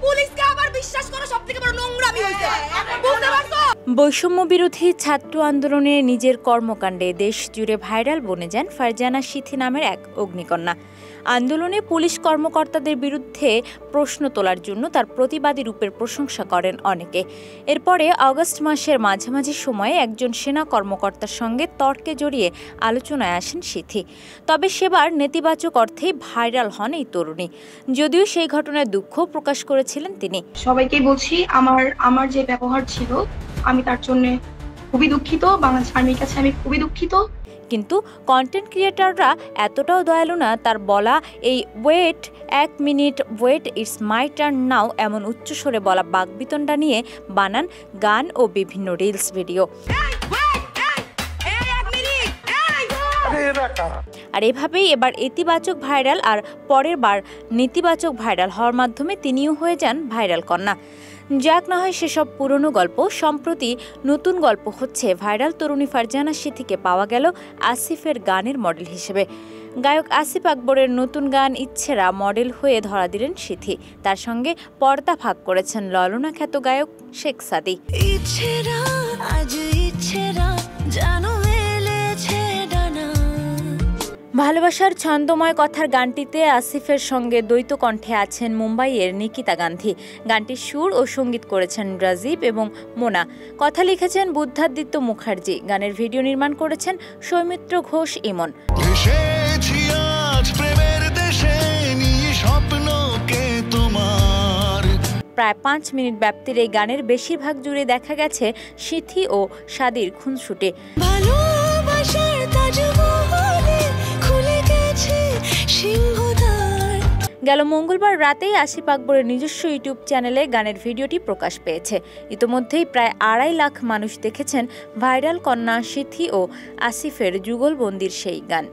পুলিশকে আবার বিশ্বাস করা সবথেকে বড় নোংরামি হইছে, বুঝতে পারছো? বৈষম্য বিরোধী ছাত্র আন্দোলনে নিজের কর্মকাণ্ডে দেশ জুড়ে ভাইরাল বনে যান ফারজানা সিথি নামের এক অগ্নিকন্যা। আন্দোলনে পুলিশ কর্মকর্তাদের বিরুদ্ধে প্রশ্ন তোলার জন্য তার প্রতিবাদী রূপের প্রশংসা করেন অনেকে। এরপরে আগস্ট মাসের মাঝামাঝি সময়ে একজন সেনা কর্মকর্তার সঙ্গে তর্কে জড়িয়ে আলোচনায় আসেন সিথি। তবে সেবার নেতিবাচক অর্থেই ভাইরাল হন এই তরুণী। যদিও সেই ঘটনায় দুঃখ প্রকাশ করেছিলেন তিনি। সবাইকেই বলছি, আমার যে ব্যবহার ছিল আমি তার জন্য খুবই দুঃখিত, বাংলাদেশ আর্মির কাছে আমি খুবই দুঃখিত। কিন্তু কন্টেন্ট ক্রিয়েটররা এতটাও দয়ালু না, তার বলা এই wait 1 minute wait it's my turn now এমন উচ্চস্বরে বলা বাকবিতণ্ডা নিয়ে বানান গান ও বিভিন্ন রিলস ভিডিও। আর এভাবেই এবার ইতিবাচক ভাইরাল আর পরের বার নেতিবাচক ভাইরাল হওয়ার মাধ্যমে তিনিও হয়ে যান ভাইরাল কন্যা। যাক না হয় সেসব পুরনো গল্প, সম্প্রতি নতুন গল্প হচ্ছে ভাইরাল তরুণী ফারজানা সিথিকে পাওয়া গেল আসিফের গানের মডেল হিসেবে। গায়ক আসিফ আকবরের নতুন গান ইচ্ছেরা মডেল হয়ে ধরা দিলেন সিথি। তার সঙ্গে পর্দা ভাগ করেছেন ললনা খ্যাত গায়ক শেখ সাদি। ভালোবাসার ছন্দময় কথার গানটিতে আসিফের সঙ্গে দ্বৈত কণ্ঠে আছেন মুম্বাইয়ের নিকিতা গান্ধী। গানটির সুর ও সঙ্গীত করেছেন রাজীব এবং মোনা। কথা লিখেছেন বুদ্ধাদিত্য মুখার্জি। গানের ভিডিও নির্মাণ করেছেন সৌমিত্র ঘোষ ইমন। প্রায় 5 মিনিট ব্যাপ্তির এই গানের বেশিরভাগ জুড়ে দেখা গেছে সিথি ও সাদির খুনসুটে। গেল মঙ্গলবার রাতেই আসিফ আকবরের নিজস্ব ইউটিউব চ্যানেলে গানের ভিডিওটি প্রকাশ পেয়েছে। ইতোমধ্যেই প্রায় 2.5 লাখ মানুষ দেখেছেন ভাইরাল কন্যা সিথি ও আসিফের যুগলবন্দির সেই গান।